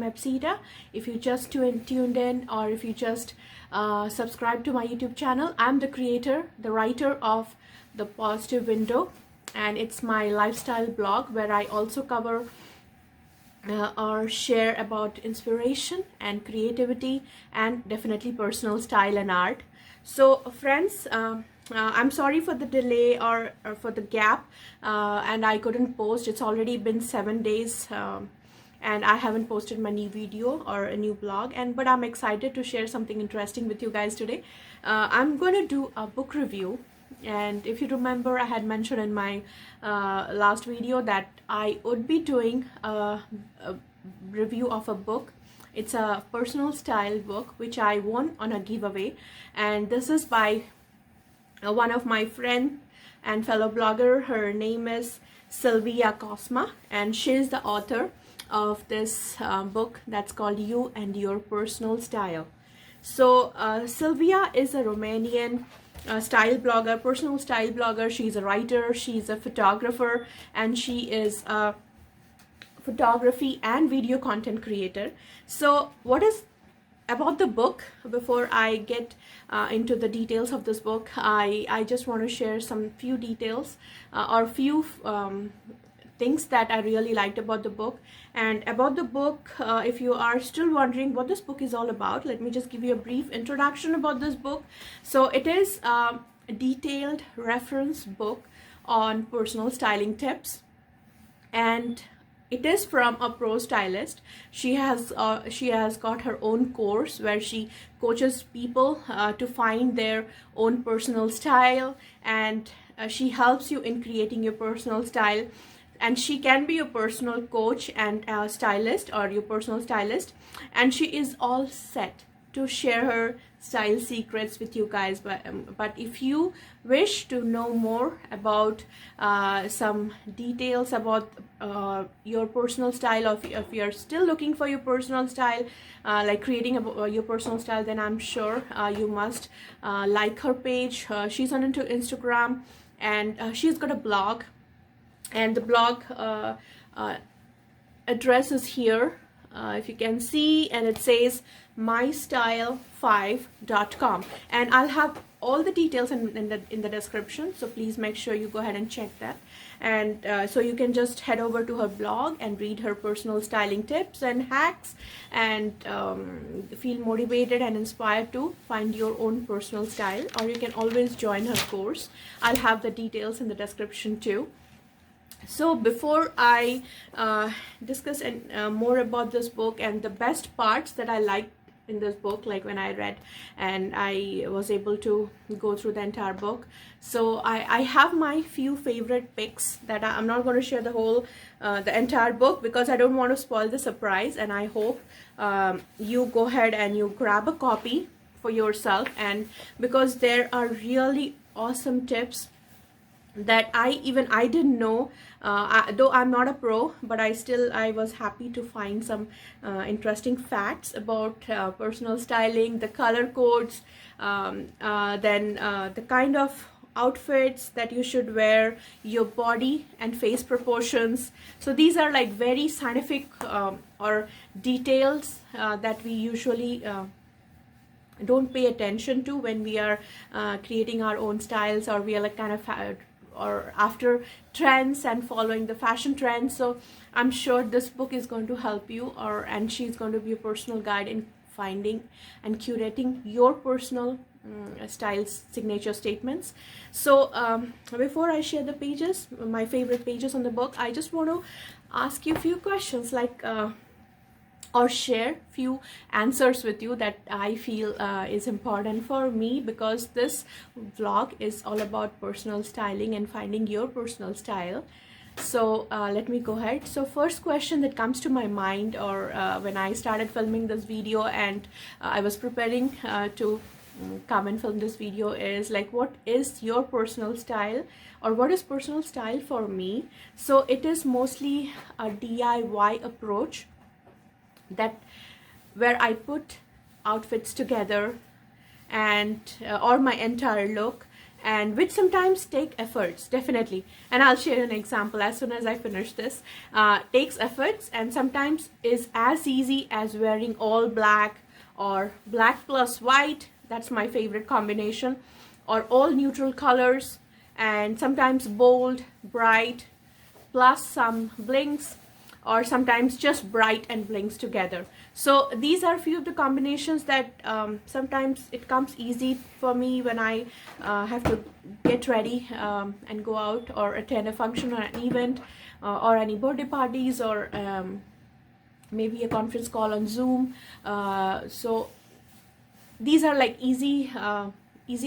Epsita. If you just tuned in, or if you just subscribe to my YouTube channel, I'm the creator, the writer of The Positive Window, and it's my lifestyle blog where I also cover or share about inspiration and creativity and definitely personal style and art. So friends, I'm sorry for the delay or for the gap, and I couldn't post. It's already been 7 days and I haven't posted my new video or a new blog, but I'm excited to share something interesting with you guys today. I'm going to do a book review. And if you remember, I had mentioned in my last video that I would be doing a review of a book. It's a personal style book which I won on a giveaway, and this is by one of my friend and fellow blogger. Her name is Sylvia, and she's the author of this book that's called You and Your Personal Style. So Sylvia is a Romanian style blogger, personal style blogger. She's a writer, she's a photographer, and she is a photography and video content creator. So what is about the book, before I get into the details of this book, I just want to share some few details or few things that I really liked about the book. And about the book, if you are still wondering what this book is all about, let me just give you a brief introduction about this book. So it is a detailed reference book on personal styling tips, and it is from a pro stylist. She has got her own course where she coaches people to find their own personal style, and she helps you in creating your personal style. And she can be your personal coach and stylist, or your personal stylist, and she is all set to share her style secrets with you guys. But if you wish to know more about some details about your personal style, or if you're still looking for your personal style, like creating your personal style, then I'm sure you must like her page. She's on into Instagram, and she's got a blog, and the blog address is here, if you can see, and it says mystyle5.com, and I'll have all the details in the description, so please make sure you go ahead and check that. And so you can just head over to her blog and read her personal styling tips and hacks, and feel motivated and inspired to find your own personal style. Or you can always join her course. I'll have the details in the description too. So before I discuss more about this book and the best parts that I liked in this book, like when I read and I was able to go through the entire book, so I have my few favorite picks that I'm not going to share the whole the entire book, because I don't want to spoil the surprise. And I hope you go ahead and you grab a copy for yourself, and because there are really awesome tips that I didn't know, though I'm not a pro, but I was happy to find some interesting facts about personal styling, the color codes, then the kind of outfits that you should wear, your body and face proportions. So these are like very scientific or details that we usually don't pay attention to when we are creating our own styles, or we are like kind of or after trends and following the fashion trends. So I'm sure this book is going to help you, and she's going to be a personal guide in finding and curating your personal style signature statements. So before I share the pages, my favorite pages on the book, I just want to ask you a few questions, like or share few answers with you that I feel is important for me, because this vlog is all about personal styling and finding your personal style. So let me go ahead. So first question that comes to my mind, or when I started filming this video and I was preparing to come and film this video, is like, what is your personal style, or what is personal style for me? So it is mostly a DIY approach, that where I put outfits together and or my entire look, and which sometimes take efforts, definitely. And I'll share an example as soon as I finish this. Takes efforts, and sometimes is as easy as wearing all black or black plus white. That's my favorite combination. Or all neutral colors, and sometimes bold, bright, plus some blinks, or sometimes just bright and blinks together. So these are a few of the combinations that sometimes it comes easy for me when I have to get ready and go out or attend a function or an event, or any birthday parties, or maybe a conference call on Zoom. So these are like easy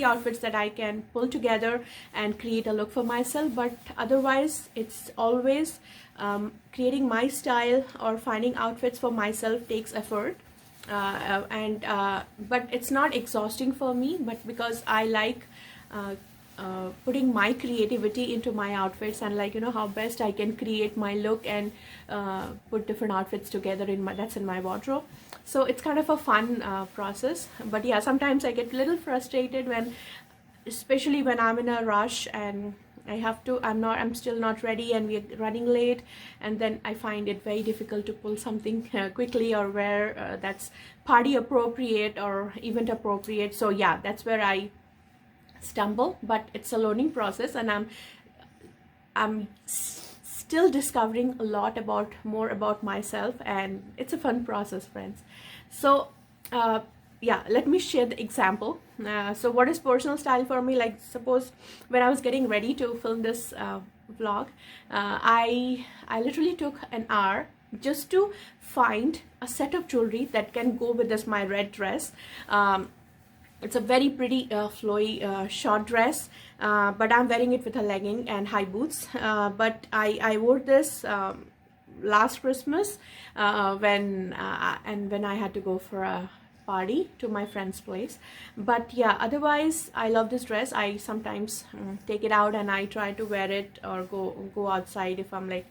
outfits that I can pull together and create a look for myself. But otherwise, it's always creating my style or finding outfits for myself takes effort, but it's not exhausting for me, but because I like putting my creativity into my outfits, and like, you know, how best I can create my look and put different outfits together that's in my wardrobe. So it's kind of a fun process. But yeah, sometimes I get a little frustrated especially when I'm in a rush and I'm still not ready and we're running late, and then I find it very difficult to pull something quickly or wear that's party appropriate or event appropriate. So yeah, that's where I stumble, but it's a learning process, and I'm still discovering a lot more about myself, and it's a fun process, friends. So yeah, let me share the example. So what is personal style for me? Like, suppose when I was getting ready to film this vlog, I literally took an hour just to find a set of jewelry that can go with my red dress. It's a very pretty flowy short dress, but I'm wearing it with a legging and high boots. But I wore this last Christmas when I had to go for a party to my friend's place. But yeah, otherwise I love this dress. I sometimes take it out and I try to wear it or go outside if I'm like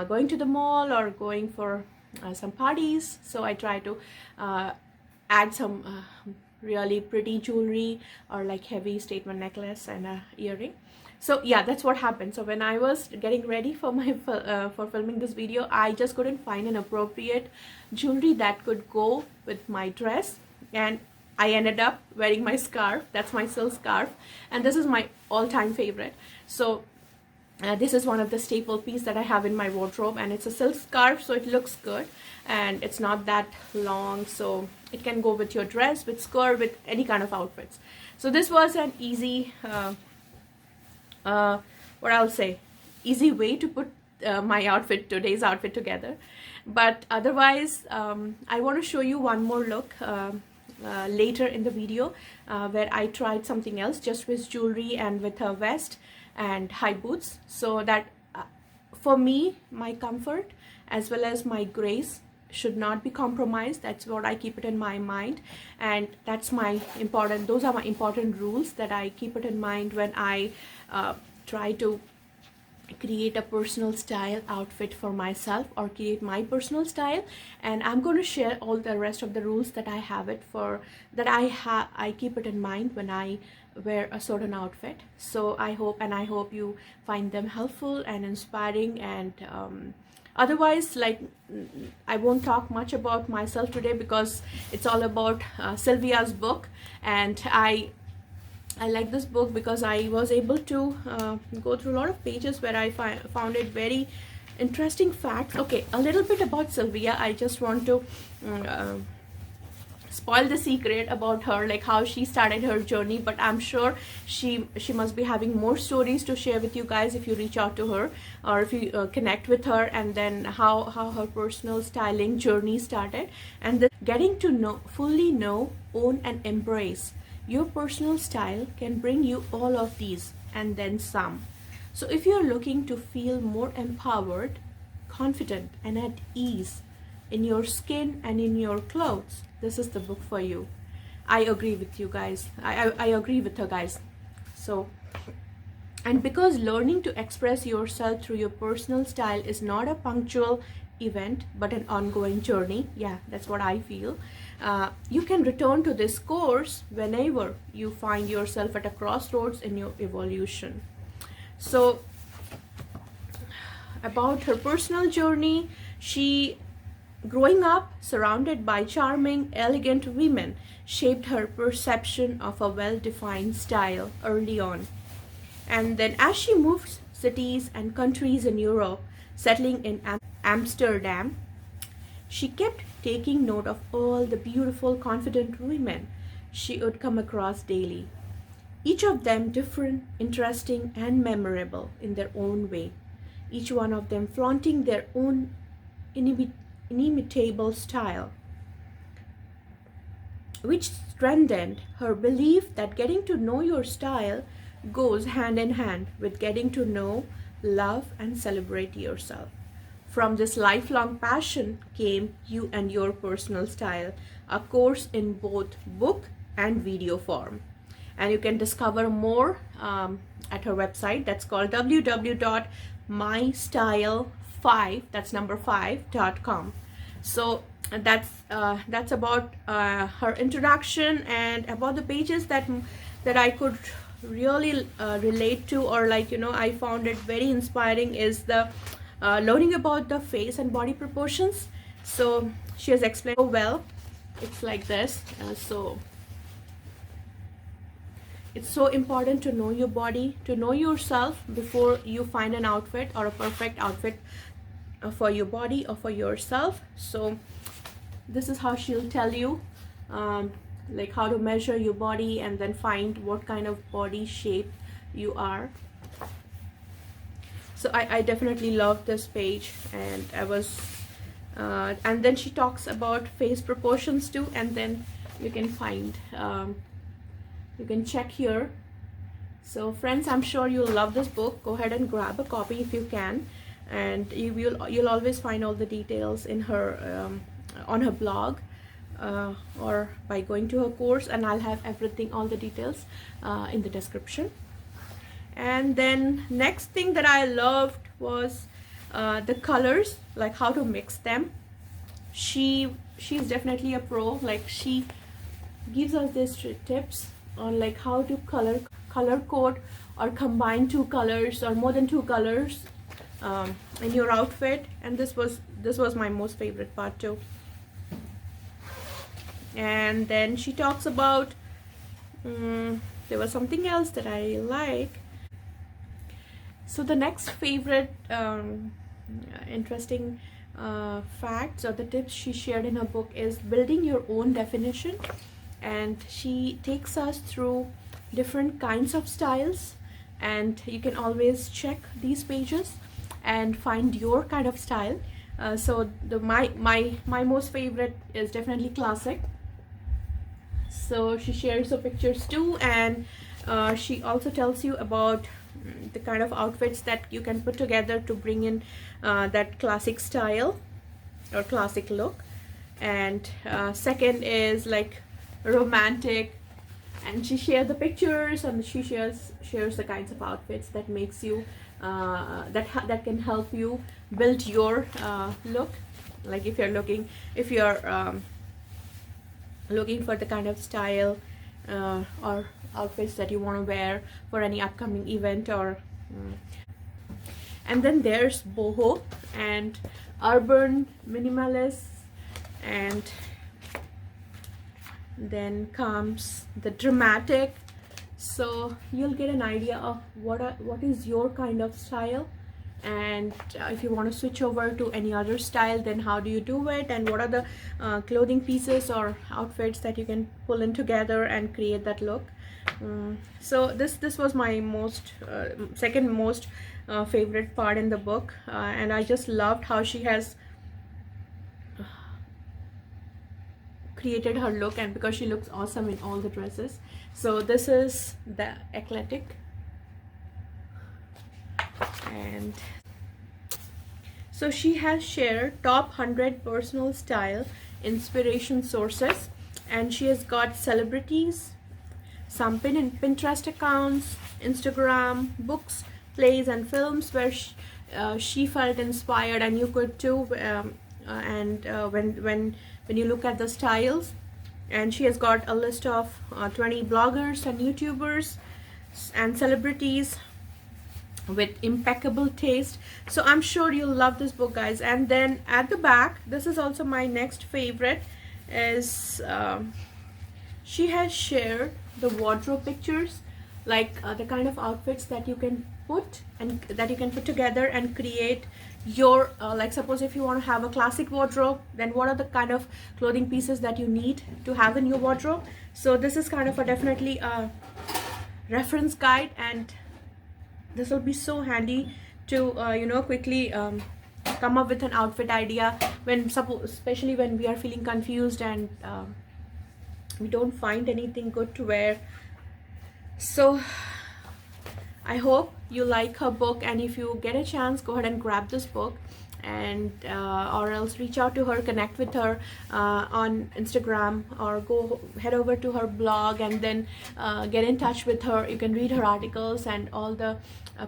going to the mall or going for some parties. So I try to add some really pretty jewelry or like heavy statement necklace and a earring. So yeah, that's what happened. So when I was getting ready for for filming this video, I just couldn't find an appropriate jewelry that could go with my dress, and I ended up wearing my scarf. That's my silk scarf, and this is my all-time favorite. So this is one of the staple piece that I have in my wardrobe, and it's a silk scarf, so it looks good and it's not that long, so it can go with your dress, with skirt, with any kind of outfits. So this was an easy what I'll say, easy way to put today's outfit together. But otherwise, I want to show you one more look later in the video where I tried something else just with jewelry and with a vest and high boots, so that for me, my comfort as well as my grace should not be compromised. That's what I keep it in my mind, and those are my important rules that I keep it in mind when I try to create a personal style outfit for myself or create my personal style. And I'm going to share all the rest of the rules that I have I keep it in mind when I wear a certain outfit. So I hope you find them helpful and inspiring. And otherwise, like, I won't talk much about myself today because it's all about Sylvia's book, and I like this book because I was able to go through a lot of pages where I found it very interesting facts. Okay, a little bit about Sylvia. I just want to spoil the secret about her, like how she started her journey, but I'm sure she must be having more stories to share with you guys if you reach out to her or if you connect with her, and then how her personal styling journey started, and getting to fully know, own and embrace your personal style can bring you all of these and then some. So if you're looking to feel more empowered, confident and at ease in your skin and in your clothes, this is the book for you. I agree with you guys. I agree with her, guys. So, and because learning to express yourself through your personal style is not a punctual event but an ongoing journey, yeah, that's what I feel. You can return to this course whenever you find yourself at a crossroads in your evolution. So about her personal journey, she growing up surrounded by charming, elegant women shaped her perception of a well-defined style early on. And then as she moved cities and countries in Europe, settling in Amsterdam, she kept taking note of all the beautiful, confident women she would come across daily, each of them different, interesting, and memorable in their own way, each one of them flaunting their own inimitable style, which strengthened her belief that getting to know your style goes hand in hand with getting to know, love, and celebrate yourself. From this lifelong passion came You and Your Personal Style, a course in both book and video form. And you can discover more at her website. That's called www.mystyle5, that's number 5.com. So that's about her introduction, and about the pages that I could really relate to, or like, you know, I found it very inspiring, is the learning about the face and body proportions. So she has explained so well. It's like this. So it's so important to know your body, to know yourself before you find an outfit or a perfect outfit for your body or for yourself. So this is how she'll tell you like how to measure your body and then find what kind of body shape you are. So I definitely love this page, and I was and then she talks about face proportions too, and then you can find you can check here. So friends, I'm sure you'll love this book. Go ahead and grab a copy if you can, and you'll always find all the details in her on her blog or by going to her course, and I'll have everything, all the details in the description. And then next thing that I loved was the colors, like how to mix them. She's definitely a pro. Like, she gives us these tips on like how to color code or combine two colors or more than two colors in your outfit. And this was my most favorite part too. And then she talks about there was something else that I like. So the next favorite interesting facts or the tips she shared in her book is building your own definition. And she takes us through different kinds of styles, and you can always check these pages and find your kind of style. So my most favorite is definitely classic. So she shares the pictures too, and she also tells you about the kind of outfits that you can put together to bring in that classic style or classic look. And second is like romantic, and she shares the pictures, and she shares the kinds of outfits that makes you that can help you build your look. Like if you're looking for the kind of style or outfits that you want to wear for any upcoming event or and then there's boho and urban minimalists, and then comes the dramatic. So you'll get an idea of what is your kind of style, and if you want to switch over to any other style, then how do you do it, and what are the clothing pieces or outfits that you can pull in together and create that look. So this was my second most favorite part in the book, and I just loved how she has created her look, and because she looks awesome in all the dresses. So this is the eclectic, and so she has shared top 100 personal style inspiration sources, and she has got celebrities, some Pinterest accounts, Instagram, books, plays, and films where she felt inspired, and you could too. And when you look at the styles, and she has got a list of 20 bloggers and YouTubers and celebrities with impeccable taste. So I'm sure you'll love this book, guys. And then at the back, this is also my next favorite, is she has shared the wardrobe pictures, like the kind of outfits that you can put and that you can put together and create your like, suppose if you want to have a classic wardrobe, then what are the kind of clothing pieces that you need to have in your wardrobe. So this is kind of a definitely a reference guide, and this will be so handy to quickly come up with an outfit idea when especially when we are feeling confused and we don't find anything good to wear. So I hope you like her book, and if you get a chance, go ahead and grab this book, and or else reach out to her, connect with her on Instagram, or go head over to her blog and then get in touch with her. You can read her articles and all the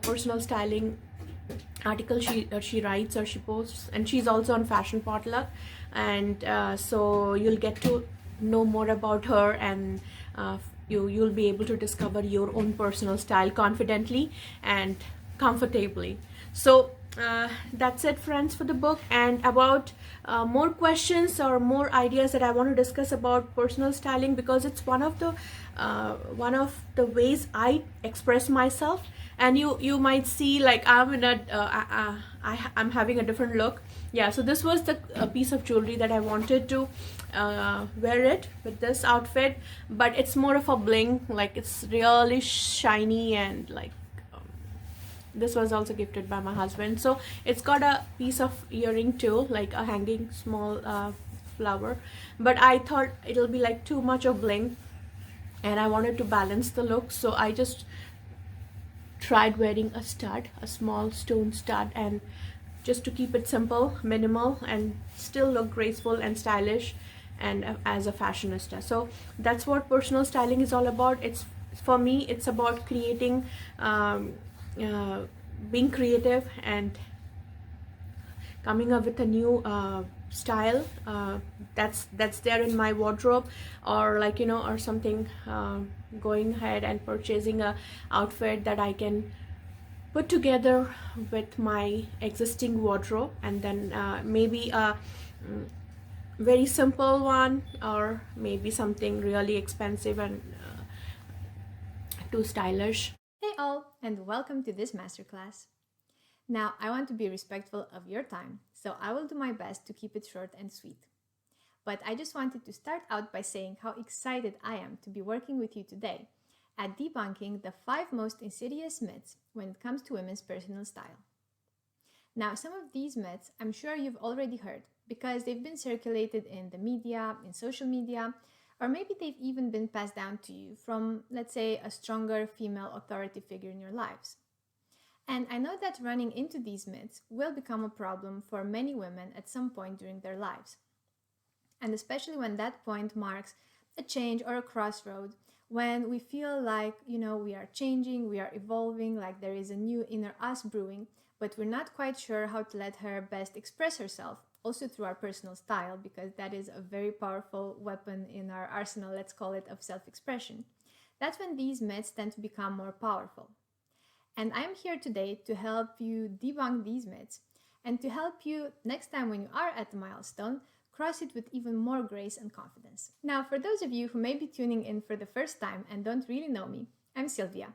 personal styling articles she writes or she posts, and she's also on Fashion Potluck, and so you'll get to know more about her, and you'll be able to discover your own personal style confidently and comfortably. So that's it, friends, for the book. And about more questions or more ideas that I want to discuss about personal styling, because it's one of the ways I express myself. And you might see, like, I'm in I'm having a different look. Yeah, so this was the piece of jewelry that I wanted to wear it with this outfit, but it's more of a bling, like it's really shiny, and like this was also gifted by my husband. So it's got a piece of earring too, like a hanging small flower, but I thought it'll be like too much of bling, and I wanted to balance the look, so I just tried wearing a stud, a small stone stud, and just to keep it simple, minimal, and still look graceful and stylish and as a fashionista. So that's what personal styling is all about. It's, for me, it's about creating being creative and coming up with a new style that's there in my wardrobe, or like, or something, going ahead and purchasing a outfit that I can put together with my existing wardrobe, and then maybe a very simple one, or maybe something really expensive and too stylish. Hey all, and welcome to this masterclass. Now, I want to be respectful of your time, so I will do my best to keep it short and sweet. But I just wanted to start out by saying how excited I am to be working with you today at debunking the 5 most insidious myths when it comes to women's personal style. Now, some of these myths I'm sure you've already heard because they've been circulated in the media, in social media, or maybe they've even been passed down to you from, let's say, a stronger female authority figure in your lives. And I know that running into these myths will become a problem for many women at some point during their lives. And especially when that point marks a change or a crossroad, when we feel like, we are changing, we are evolving, like there is a new inner us brewing, but we're not quite sure how to let her best express herself, also through our personal style, because that is a very powerful weapon in our arsenal, let's call it, of self-expression. That's when these myths tend to become more powerful. And I'm here today to help you debunk these myths and to help you next time when you are at the milestone, cross it with even more grace and confidence. Now, for those of you who may be tuning in for the first time and don't really know me, I'm Sylvia.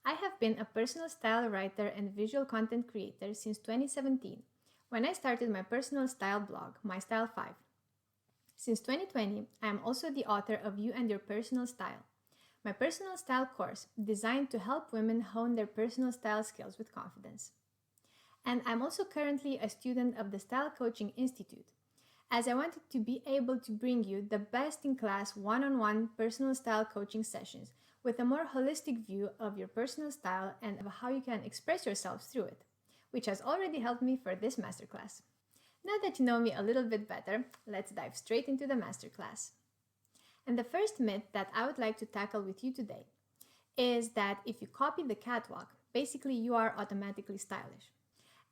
I have been a personal style writer and visual content creator since 2017, when I started my personal style blog, My Style 5. Since 2020, I am also the author of You and Your Personal Style, my personal style course designed to help women hone their personal style skills with confidence. And I'm also currently a student of the Style Coaching Institute, as I wanted to be able to bring you the best-in-class one-on-one personal style coaching sessions with a more holistic view of your personal style and of how you can express yourself through it, which has already helped me for this masterclass. Now that you know me a little bit better, let's dive straight into the masterclass. And the first myth that I would like to tackle with you today is that if you copy the catwalk, basically you are automatically stylish.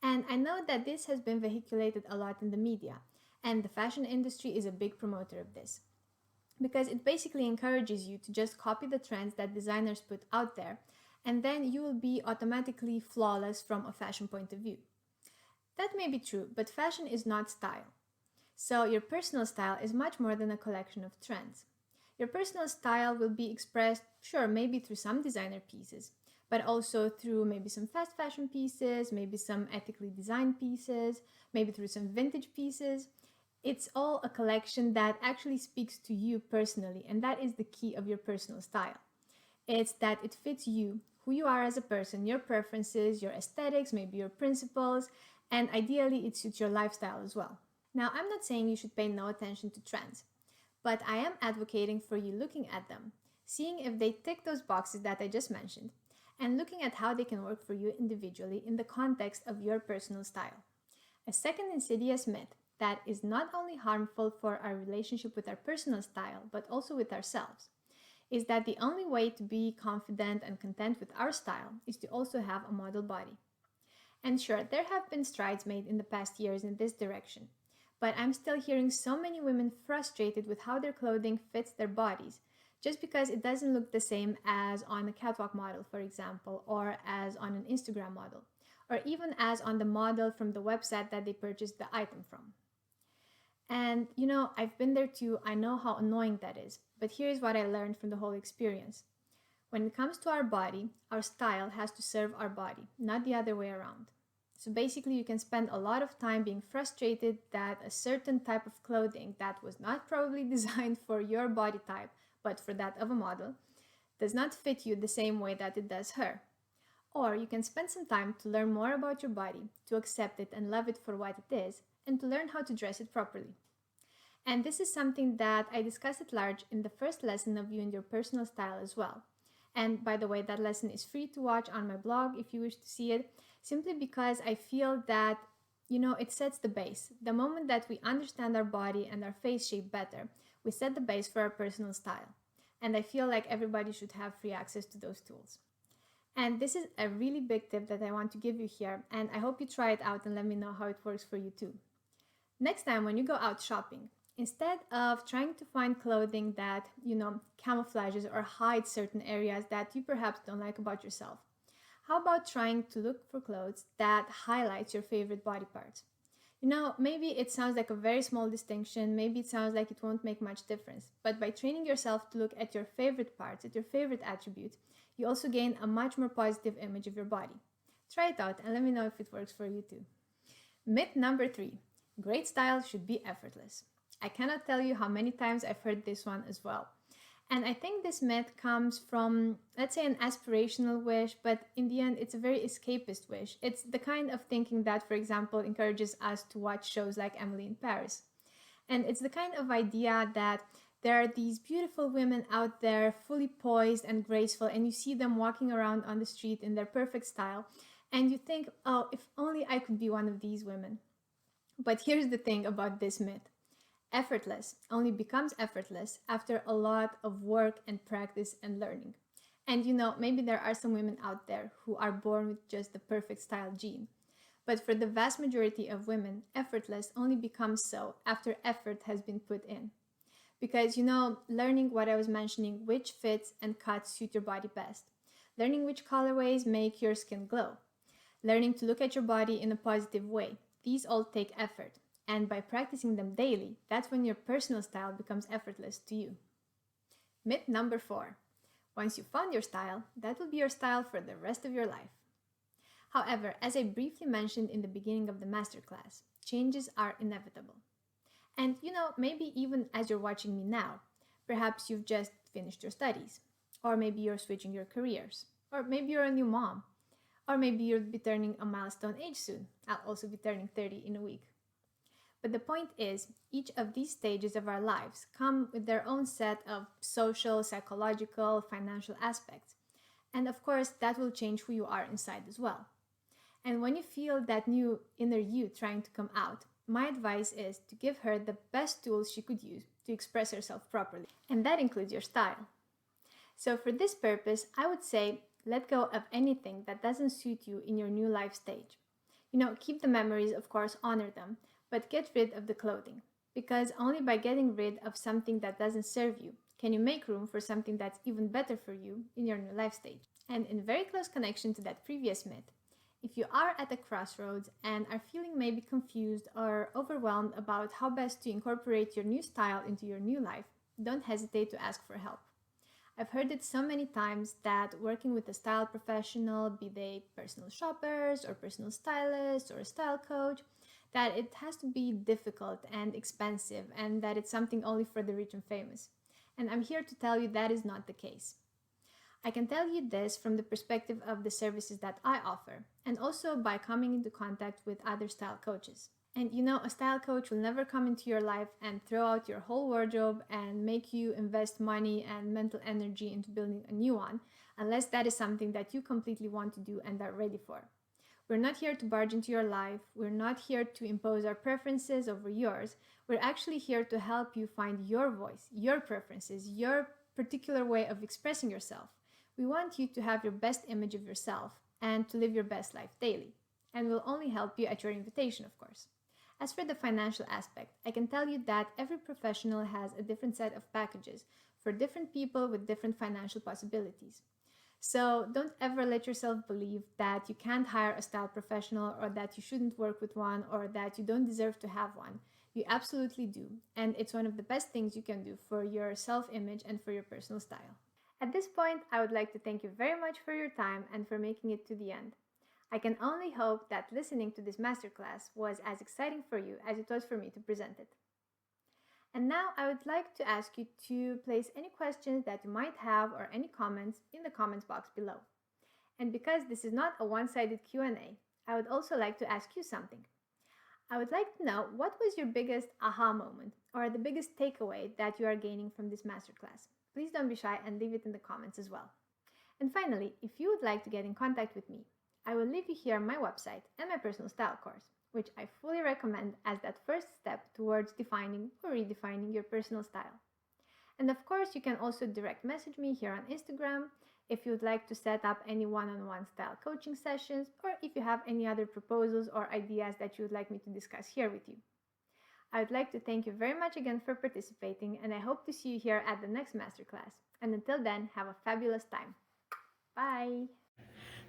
And I know that this has been vehiculated a lot in the media, and the fashion industry is a big promoter of this. because it basically encourages you to just copy the trends that designers put out there, and then you will be automatically flawless from a fashion point of view. That may be true, but fashion is not style. So your personal style is much more than a collection of trends. Your personal style will be expressed, sure, maybe through some designer pieces, but also through maybe some fast fashion pieces, maybe some ethically designed pieces, maybe through some vintage pieces. It's all a collection that actually speaks to you personally, and that is the key of your personal style. It's that it fits you, who you are as a person, your preferences, your aesthetics, maybe your principles, and ideally it suits your lifestyle as well. Now, I'm not saying you should pay no attention to trends, but I am advocating for you looking at them, seeing if they tick those boxes that I just mentioned, and looking at how they can work for you individually in the context of your personal style. A second insidious myth that is not only harmful for our relationship with our personal style, but also with ourselves, is that the only way to be confident and content with our style is to also have a model body. And sure, there have been strides made in the past years in this direction, but I'm still hearing so many women frustrated with how their clothing fits their bodies, just because it doesn't look the same as on a catwalk model, for example, or as on an Instagram model, or even as on the model from the website that they purchased the item from. And I've been there too, I know how annoying that is, but here's what I learned from the whole experience. When it comes to our body, our style has to serve our body, not the other way around. So basically, you can spend a lot of time being frustrated that a certain type of clothing that was not probably designed for your body type, but for that of a model, does not fit you the same way that it does her. Or you can spend some time to learn more about your body, to accept it and love it for what it is, and to learn how to dress it properly. And this is something that I discuss at large in the first lesson of You and Your Personal Style as well. And by the way, that lesson is free to watch on my blog if you wish to see it, simply because I feel that, it sets the base. The moment that we understand our body and our face shape better, we set the base for our personal style. And I feel like everybody should have free access to those tools. And this is a really big tip that I want to give you here, and I hope you try it out and let me know how it works for you too. Next time when you go out shopping, instead of trying to find clothing that, camouflages or hides certain areas that you perhaps don't like about yourself, how about trying to look for clothes that highlights your favorite body parts? Maybe it sounds like a very small distinction, maybe it sounds like it won't make much difference, but by training yourself to look at your favorite parts, at your favorite attributes, you also gain a much more positive image of your body. Try it out and let me know if it works for you too. Myth number 3, great style should be effortless. I cannot tell you how many times I've heard this one as well. And I think this myth comes from, let's say, an aspirational wish, but in the end, it's a very escapist wish. It's the kind of thinking that, for example, encourages us to watch shows like Emily in Paris. And it's the kind of idea that there are these beautiful women out there, fully poised and graceful, and you see them walking around on the street in their perfect style, and you think, oh, if only I could be one of these women. But here's the thing about this myth. Effortless only becomes effortless after a lot of work and practice and learning. And maybe there are some women out there who are born with just the perfect style gene. But for the vast majority of women, effortless only becomes so after effort has been put in. Because, learning what I was mentioning, which fits and cuts suit your body best. Learning which colorways make your skin glow. Learning to look at your body in a positive way. These all take effort. And by practicing them daily, that's when your personal style becomes effortless to you. Myth number 4. Once you've found your style, that will be your style for the rest of your life. However, as I briefly mentioned in the beginning of the masterclass, changes are inevitable. And maybe even as you're watching me now, perhaps you've just finished your studies, or maybe you're switching your careers, or maybe you're a new mom, or maybe you'll be turning a milestone age soon. I'll also be turning 30 in a week. But the point is, each of these stages of our lives come with their own set of social, psychological, financial aspects. And of course, that will change who you are inside as well. And when you feel that new inner you trying to come out, my advice is to give her the best tools she could use to express herself properly. And that includes your style. So for this purpose, I would say let go of anything that doesn't suit you in your new life stage. Keep the memories, of course, honor them, but get rid of the clothing. Because only by getting rid of something that doesn't serve you can you make room for something that's even better for you in your new life stage. And in very close connection to that previous myth, if you are at a crossroads and are feeling maybe confused or overwhelmed about how best to incorporate your new style into your new life, don't hesitate to ask for help. I've heard it so many times that working with a style professional, be they personal shoppers or personal stylists or a style coach, that it has to be difficult and expensive and that it's something only for the rich and famous. And I'm here to tell you that is not the case. I can tell you this from the perspective of the services that I offer, and also by coming into contact with other style coaches. And you know, a style coach will never come into your life and throw out your whole wardrobe and make you invest money and mental energy into building a new one, unless that is something that you completely want to do and are ready for. We're not here to barge into your life. We're not here to impose our preferences over yours. We're actually here to help you find your voice, your preferences, your particular way of expressing yourself. We want you to have your best image of yourself and to live your best life daily. And we'll only help you at your invitation, of course. As for the financial aspect, I can tell you that every professional has a different set of packages for different people with different financial possibilities. So don't ever let yourself believe that you can't hire a style professional or that you shouldn't work with one or that you don't deserve to have one. You absolutely do, and it's one of the best things you can do for your self-image and for your personal style. At this point, I would like to thank you very much for your time and for making it to the end. I can only hope that listening to this masterclass was as exciting for you as it was for me to present it. And now I would like to ask you to place any questions that you might have or any comments in the comments box below. And because this is not a one-sided Q&A, I would also like to ask you something. I would like to know what was your biggest aha moment or the biggest takeaway that you are gaining from this masterclass. Please don't be shy and leave it in the comments as well. And finally, if you would like to get in contact with me, I will leave you here my website and my personal style course, which I fully recommend as that first step towards defining or redefining your personal style. And of course, you can also direct message me here on Instagram if you would like to set up any one-on-one style coaching sessions or if you have any other proposals or ideas that you would like me to discuss here with you. I would like to thank you very much again for participating, and I hope to see you here at the next masterclass. And until then, have a fabulous time. Bye!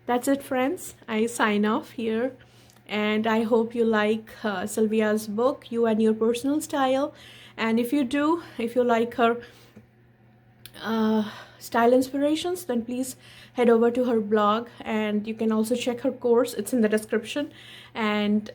That's it, friends. I sign off here. And I hope you like Sylvia's book, You and Your Personal Style. And if you do, if you like her style inspirations, then please head over to her blog. And you can also check her course. It's in the description. And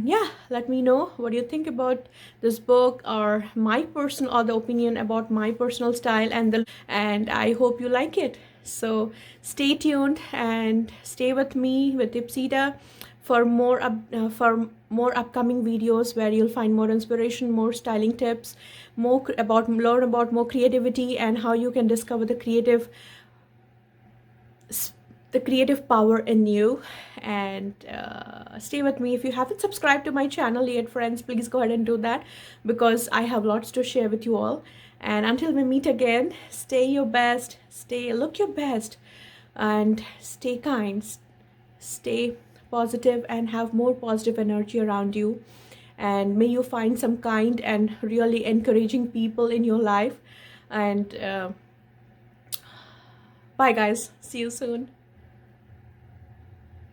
yeah, let me know what you think about this book or my personal or the opinion about my personal style, and I hope you like it. So stay tuned and stay with me with Ipsita for more upcoming videos where you'll find more inspiration, more styling tips, learn about more creativity and how you can discover the creative power in you. And stay with me. If you haven't subscribed to my channel yet, friends, please go ahead and do that because I have lots to share with you all. And until we meet again, stay your best, look your best, and stay kind, stay positive, and have more positive energy around you. And may you find some kind and really encouraging people in your life. And bye guys, see you soon.